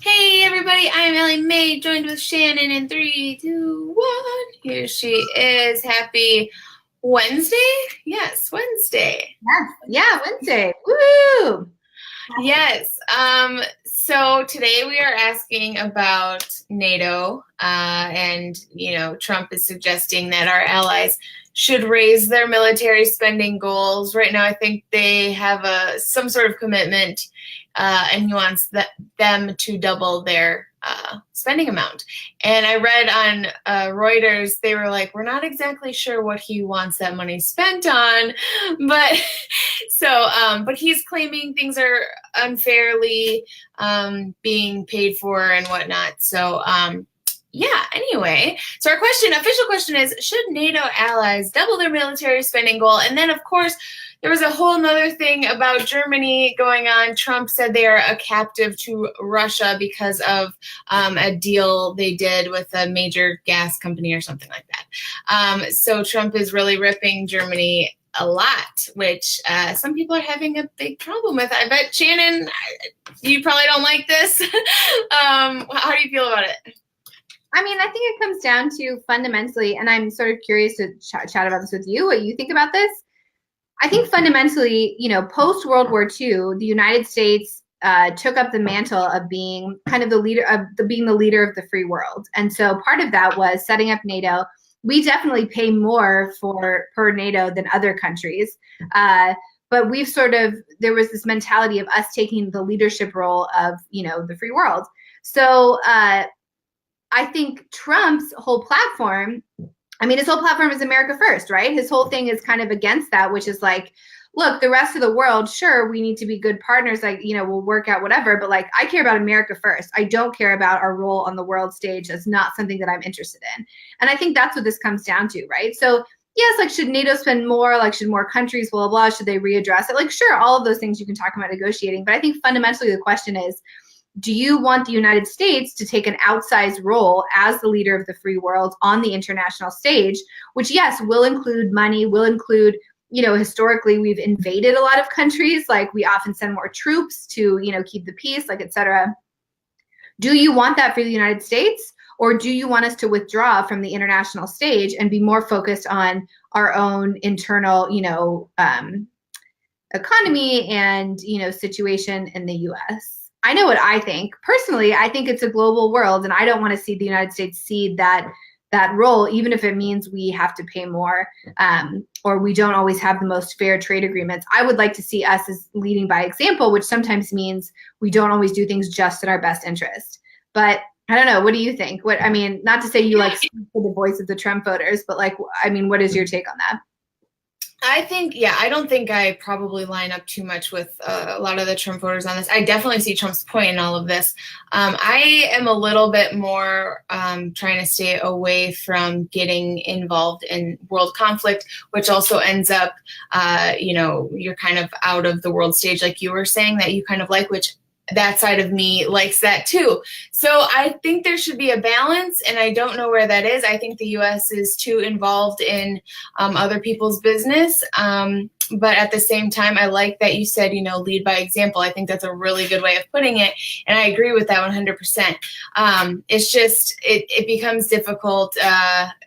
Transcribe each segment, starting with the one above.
Hey everybody, I'm Ellie Mae, joined with Shannon in 3, 2, 1. Here she is. Happy Wednesday? Yes, Wednesday. Yes. Yeah, Wednesday. Woo! Yes. So today we are asking about NATO, and Trump is suggesting that our allies should raise their military spending goals. Right now, I think they have some sort of commitment, and he wants them to double their spending amount. And I read on Reuters, they were like, we're not exactly sure what he wants that money spent on, but but he's claiming things are unfairly being paid for and whatnot. Anyway, so our official question is, should NATO allies double their military spending goal? And then, of course, there was a whole nother thing about Germany going on. Trump said they are a captive to Russia because of a deal they did with a major gas company or something like that. So Trump is really ripping Germany a lot, which some people are having a big problem with. I bet, Shannon, you probably don't like this. How do you feel about it? I mean, I think it comes down to fundamentally, and I'm sort of curious to chat about this with you, what you think about this. I think fundamentally, post World War II, the United States took up the mantle of being kind of the leader of being the leader of the free world. And so part of that was setting up NATO. We definitely pay more per NATO than other countries. But there was this mentality of us taking the leadership role of, the free world. So I think Trump's whole platform, his whole platform is America first, right? His whole thing is kind of against that, which is like, look, the rest of the world, sure, we need to be good partners, we'll work out whatever, but I care about America first. I don't care about our role on the world stage. That's not something that I'm interested in. And I think that's what this comes down to, right? So yes, should NATO spend more? Should more countries, blah, blah, blah, should they readdress it? Sure, all of those things you can talk about negotiating, but I think fundamentally the question is, do you want the United States to take an outsized role as the leader of the free world on the international stage, which, yes, will include money, will include, historically, we've invaded a lot of countries. We often send more troops to, keep the peace, et cetera. Do you want that for the United States? Or do you want us to withdraw from the international stage and be more focused on our own internal, economy and, situation in the U.S.? I know what I think. Personally, I think it's a global world, and I don't want to see the United States cede that role, even if it means we have to pay more, or we don't always have the most fair trade agreements. I would like to see us as leading by example, which sometimes means we don't always do things just in our best interest. But I don't know. What do you think? Not to say you speak for the voice of the Trump voters, but what is your take on that? I don't think I probably line up too much with a lot of the Trump voters on this. I definitely see Trump's point in all of this. I am a little bit more trying to stay away from getting involved in world conflict, which also ends up, you're kind of out of the world stage, like you were saying, that you kind of like, which that side of me likes that too. So I think there should be a balance, and I don't know where that is. I think the U.S. is too involved in other people's business. But at the same time, I like that you said, lead by example. I think that's a really good way of putting it. And I agree with that 100%. It's just, it becomes difficult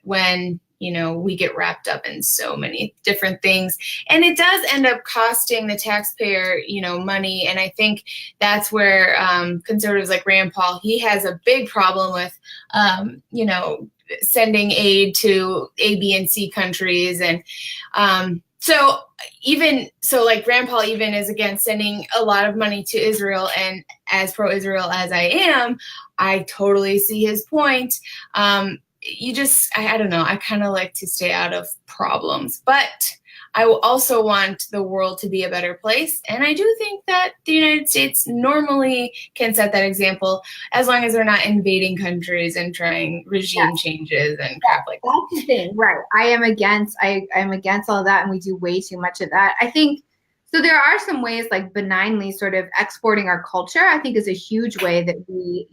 when we get wrapped up in so many different things, and it does end up costing the taxpayer, money. And I think that's where conservatives like Rand Paul, he has a big problem with, sending aid to A, B, and C countries. And like Rand Paul even is against sending a lot of money to Israel. And as pro-Israel as I am, I totally see his point. I don't know. I kind of like to stay out of problems, but I also want the world to be a better place. And I do think that the United States normally can set that example, as long as they're not invading countries and trying regime changes and crap like that. That's the thing, right? I am against all of that, and we do way too much of that. I think so. There are some ways, benignly, sort of exporting our culture, I think, is a huge way that we,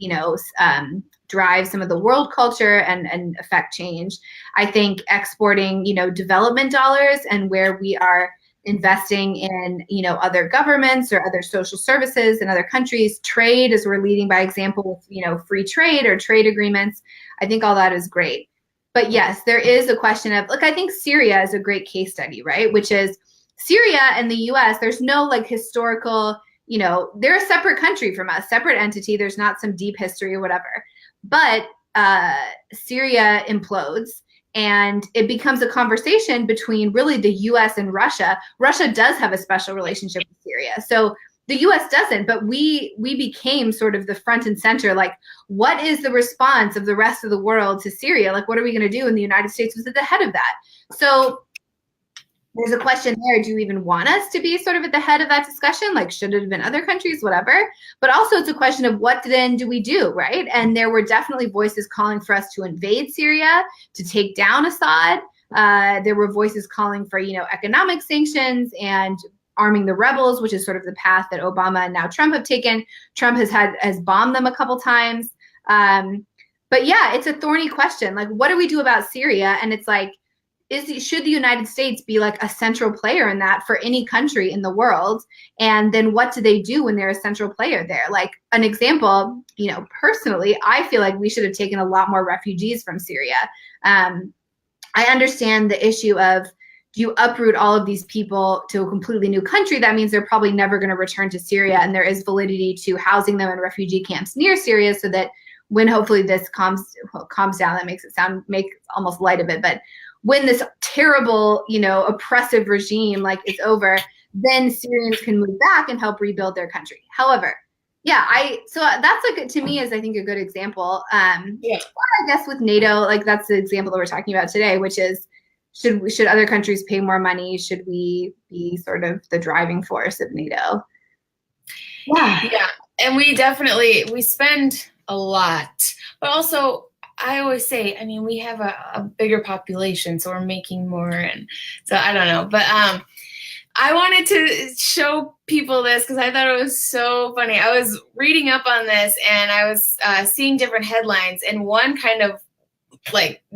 drive some of the world culture and affect change. I think exporting, development dollars, and where we are investing in, other governments or other social services in other countries, trade, as we're leading by example with, free trade or trade agreements. I think all that is great. But yes, there is a question of, look, I think Syria is a great case study, right? Which is Syria and the US, there's no like historical, they're a separate country from us, separate entity. There's not some deep history or whatever. But Syria implodes. And it becomes a conversation between really the US and Russia. Russia does have a special relationship with Syria. So the US doesn't, but we became sort of the front and center. Like, what is the response of the rest of the world to Syria? Like, what are we going to do? And the United States was at the head of that. So there's a question there. Do you even want us to be sort of at the head of that discussion? Like, should it have been other countries, whatever? But also it's a question of what then do we do, right? And there were definitely voices calling for us to invade Syria, to take down Assad. There were voices calling for, economic sanctions and arming the rebels, which is sort of the path that Obama and now Trump have taken. Trump has bombed them a couple times. But yeah, it's a thorny question. Like, what do we do about Syria? And it's like, should the United States be like a central player in that for any country in the world? And then what do they do when they're a central player there? Like an example, personally, I feel like we should have taken a lot more refugees from Syria. I understand the issue of, do you uproot all of these people to a completely new country? That means they're probably never going to return to Syria. And there is validity to housing them in refugee camps near Syria so that when hopefully this calms down, that makes it make almost light of it. But when this terrible, oppressive regime is over, then Syrians can move back and help rebuild their country. However, so that's to me is I think a good example. I guess with NATO, that's the example that we're talking about today, which is should other countries pay more money? Should we be sort of the driving force of NATO? Yeah, and we spend a lot, but also I always say, we have a bigger population, so we're making more, and so I don't know. But I wanted to show people this because I thought it was so funny. I was reading up on this, and I was seeing different headlines, and one kind of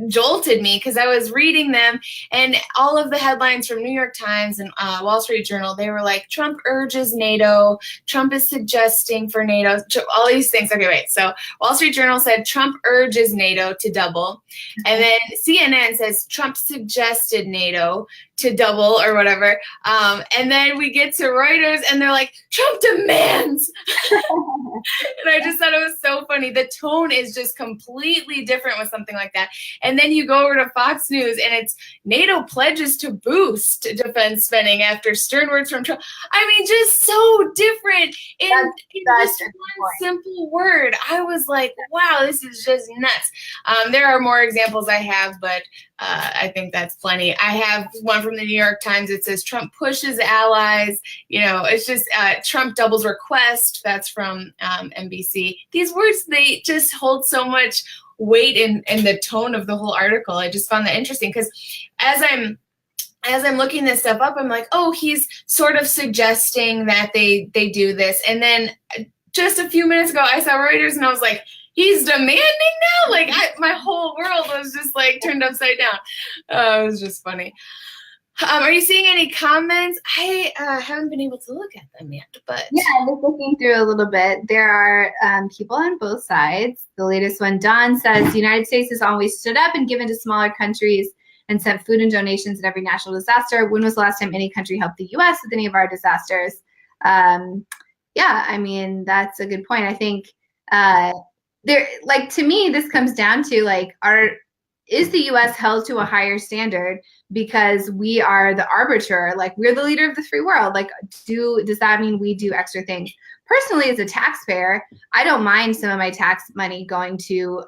jolted me because I was reading them, and all of the headlines from New York Times and Wall Street Journal, they were like, Trump urges NATO, Trump is suggesting for NATO, all these things. Okay, wait. So Wall Street Journal said Trump urges NATO to double. And then CNN says Trump suggested NATO to double or whatever. And then we get to Reuters and they're like, Trump demands. And I just thought it was so funny. The tone is just completely different with something like that. And then you go over to Fox News and it's NATO pledges to boost defense spending after stern words from Trump. Just so different in just one simple word. I was like, wow, this is just nuts. There are more examples I have, but I think that's plenty. I have one from the New York Times. It says Trump pushes allies. It's just Trump doubles request. That's from NBC. These words, they just hold so much weight in the tone of the whole article. I just found that interesting because as I'm looking this stuff up, I'm like, oh, he's sort of suggesting that they do this. And then just a few minutes ago, I saw Reuters and I was like, he's demanding now? My whole world was just turned upside down. It was just funny. Are you seeing any comments? I haven't been able to look at them yet, but yeah, I'm just looking through a little bit. There are people on both sides. The latest one, Don says, the United States has always stood up and given to smaller countries and sent food and donations in every national disaster. When was the last time any country helped the U.S. with any of our disasters? That's a good point. I think to me, this comes down to is the U.S. held to a higher standard because we are the arbiter? We're the leader of the free world. Does that mean we do extra things? Personally, as a taxpayer, I don't mind some of my tax money going to,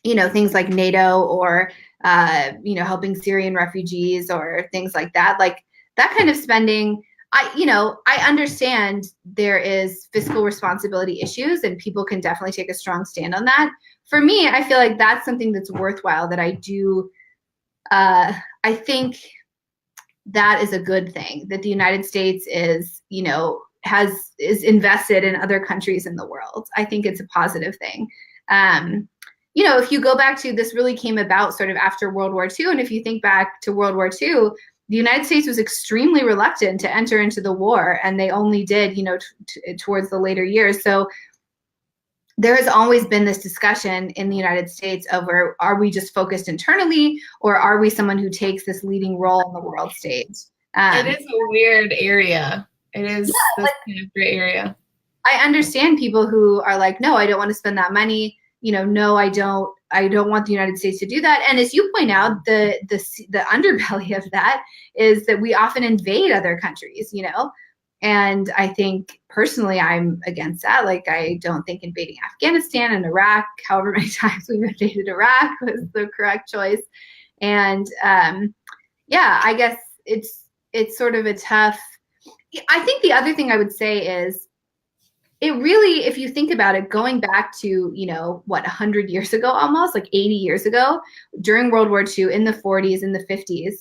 things like NATO or, helping Syrian refugees or things like that. That kind of spending, I understand there is fiscal responsibility issues and people can definitely take a strong stand on that. For me, I feel like that's something that's worthwhile that I do. I think that is a good thing that the United States is, is invested in other countries in the world. I think it's a positive thing. If you go back to this really came about sort of after World War II. And if you think back to World War II, the United States was extremely reluctant to enter into the war, and they only did, towards the later years. So there has always been this discussion in the United States over, are we just focused internally, or are we someone who takes this leading role on the world stage? It is a weird area. It is this kind of gray area. I understand people who are like, no, I don't want to spend that money. No, I don't want the United States to do that. And as you point out, the underbelly of that is that we often invade other countries, and I think personally I'm against that. Like, I don't think invading Afghanistan and Iraq, however many times we've invaded Iraq, was the correct choice. And I guess it's sort of a tough. I think the other thing I would say is, it really, if you think about it, going back to, 100 years ago, almost like 80 years ago, during World War II, in the 40s, in the 50s,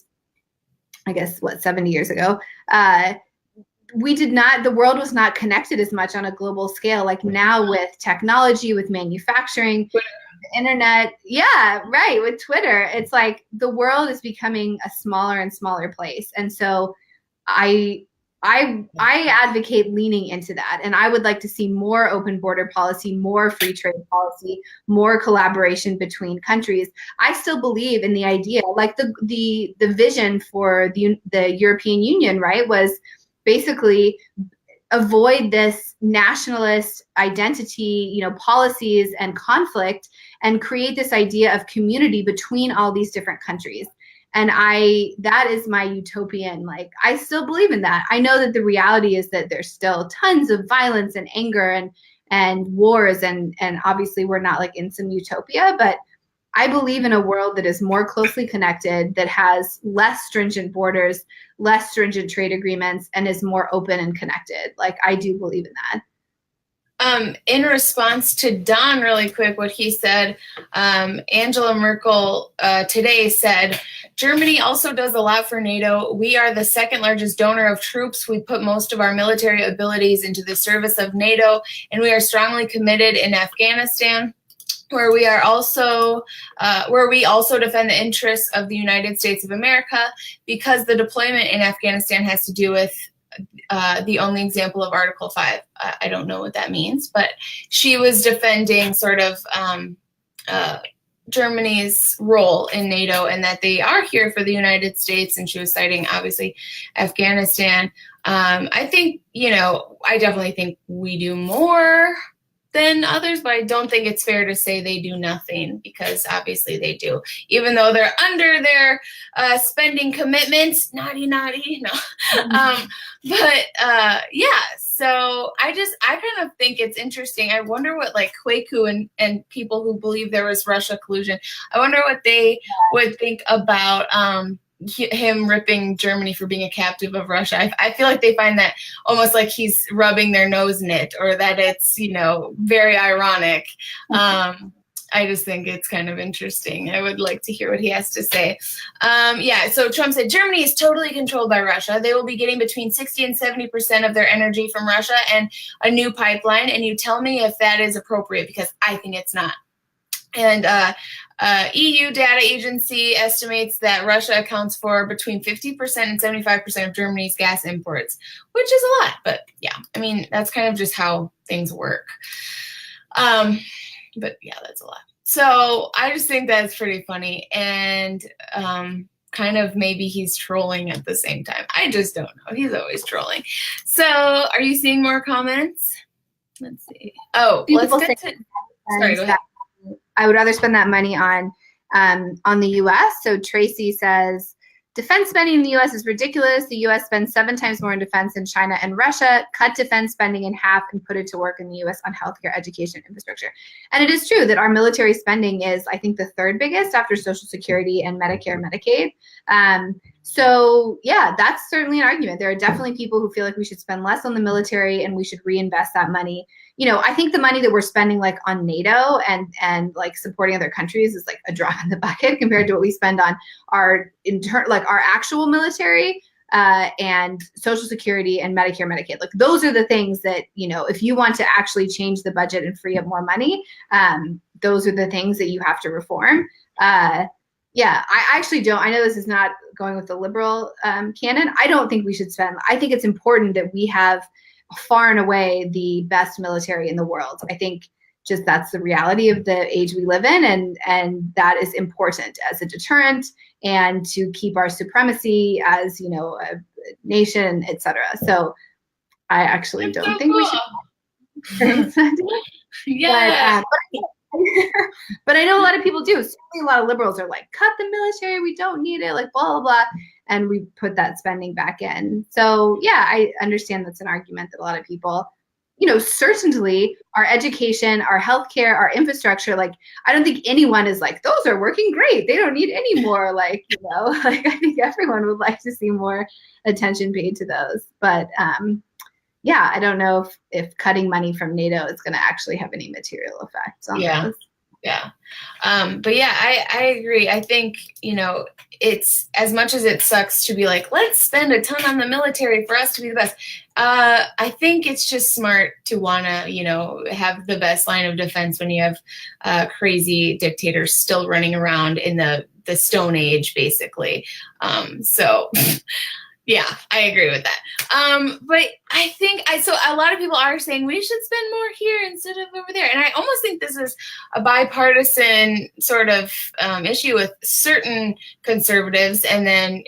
I guess, 70 years ago, the world was not connected as much on a global scale, like now with technology, with manufacturing, the internet. Yeah, right. With Twitter, it's like the world is becoming a smaller and smaller place. And so I advocate leaning into that. And I would like to see more open border policy, more free trade policy, more collaboration between countries. I still believe in the idea, like the vision for the European Union, right, was basically avoid this nationalist identity, policies and conflict, and create this idea of community between all these different countries. And that is my utopian, like, I still believe in that. I know that the reality is that there's still tons of violence and anger and wars, and obviously we're not like in some utopia, but I believe in a world that is more closely connected, that has less stringent borders, less stringent trade agreements, and is more open and connected. Like, I do believe in that. In response to Don, really quick, what he said, Angela Merkel today said, Germany also does a lot for NATO. We are the second largest donor of troops. We put most of our military abilities into the service of NATO, and we are strongly committed in Afghanistan, where we also defend the interests of the United States of America, because the deployment in Afghanistan has to do with the only example of Article 5. I don't know what that means, but she was defending sort of Germany's role in NATO, and that they are here for the United States, and she was citing, obviously, Afghanistan. I think, I definitely think we do more than others, but I don't think it's fair to say they do nothing, because obviously they do, even though they're under their spending commitments. Naughty, no. So I kind of think it's interesting. I wonder what, like, Kwaku and people who believe there was Russia collusion, I wonder what they would think about him ripping Germany for being a captive of Russia. I feel like they find that almost like he's rubbing their nose in it, or that it's, very ironic. I just think it's kind of interesting. I would like to hear what he has to say. So Trump said, Germany is totally controlled by Russia. They will be getting between 60 and 70% of their energy from Russia and a new pipeline. And you tell me if that is appropriate, because I think it's not. And EU data agency estimates that Russia accounts for between 50% and 75% of Germany's gas imports, which is a lot. But yeah, I mean, that's kind of just how things work. But yeah, that's a lot. So I just think that's pretty funny. And kind of maybe he's trolling at the same time. I just don't know. He's always trolling. So are you seeing more comments? Let's see. Oh, let's get to... Sorry, go ahead. I would rather spend that money on the U.S. So Tracy says, defense spending in the U.S. is ridiculous. The U.S. spends 7 times more in defense than China and Russia. Cut defense spending in half and put it to work in the U.S. on healthcare, education, infrastructure. And it is true that our military spending is, I think, the 3rd biggest after Social Security and Medicare, Medicaid. So yeah, that's certainly an argument. There are definitely people who feel like we should spend less on the military and we should reinvest that money. I think the money that we're spending like on NATO and like supporting other countries is like a drop in the bucket compared to what we spend on our our actual military and Social Security and Medicare, Medicaid. Like, those are the things that, if you want to actually change the budget and free up more money, those are the things that you have to reform. Yeah, I actually don't. I know this is not going with the liberal canon. I don't think we should spend. I think it's important that we have far and away the best military in the world. I think just that's the reality of the age we live in, and that is important as a deterrent and to keep our supremacy as, you know, a nation, etc. So I actually don't think we should. Yeah. But I know a lot of people do. Certainly a lot of liberals are like, cut the military, we don't need it, like blah, blah, blah. And we put that spending back in. So yeah, I understand that's an argument that a lot of people, you know, certainly our education, our healthcare, our infrastructure, like I don't think anyone is like, those are working great, they don't need any more, like, you know, like I think everyone would like to see more attention paid to those. But yeah, I don't know if cutting money from NATO is going to actually have any material effects on those. Yeah. But yeah, I agree. I think, you know, it's as much as it sucks to be like, let's spend a ton on the military for us to be the best. I think it's just smart to want to, you know, have the best line of defense when you have crazy dictators still running around in the Stone Age, basically. So yeah, I agree with that. But I think so a lot of people are saying we should spend more here instead of over there. And I almost think this is a bipartisan sort of issue with certain conservatives and then,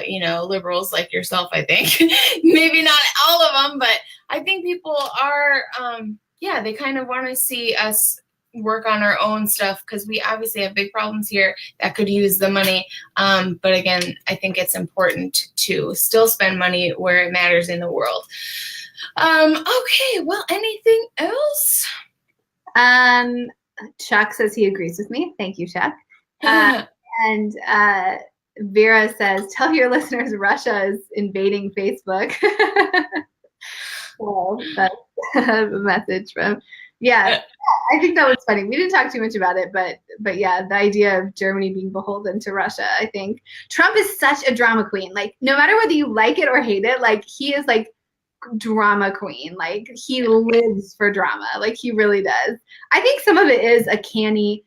you know, liberals like yourself, I think. Maybe not all of them, but I think people are, yeah, they kind of want to see us work on our own stuff because we obviously have big problems here that could use the money. But again, I think it's important to still spend money where it matters in the world. Okay, well, anything else? Chuck says he agrees with me. Thank you, Chuck. And Vera says, tell your listeners Russia is invading Facebook. Well, that's a message from, yeah, I think that was funny. We didn't talk too much about it, but yeah, the idea of Germany being beholden to Russia, I think. Trump is such a drama queen. Like, no matter whether you like it or hate it, like, he is like drama queen. Like, he lives for drama. Like, he really does. I think some of it is a canny,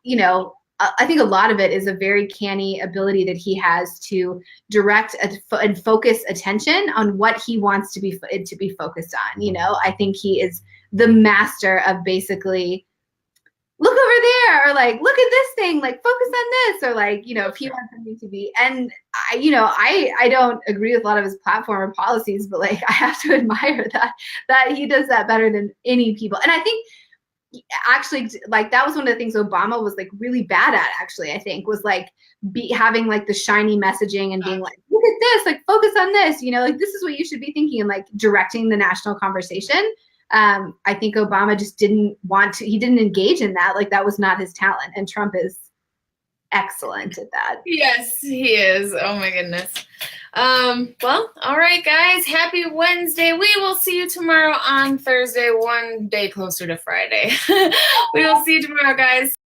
you know, I think a lot of it is a very canny ability that he has to direct and focus attention on what he wants to be focused on. You know, I think he is the master of basically look over there, or like look at this thing, like focus on this, or like, you know, if he wants something to be. And I, you know, I don't agree with a lot of his platform or policies, but like I have to admire that he does that better than any people. And I think actually, like, that was one of the things Obama was like really bad at, actually, I think, was like having like the shiny messaging and being like, look at this, like focus on this, you know, like this is what you should be thinking, and like directing the national conversation. I think Obama just didn't want to, he didn't engage in that. Like, that was not his talent. And Trump is excellent at that. Yes, he is. Oh my goodness. Well, all right, guys. Happy Wednesday. We will see you tomorrow on Thursday, one day closer to Friday. We will see you tomorrow, guys.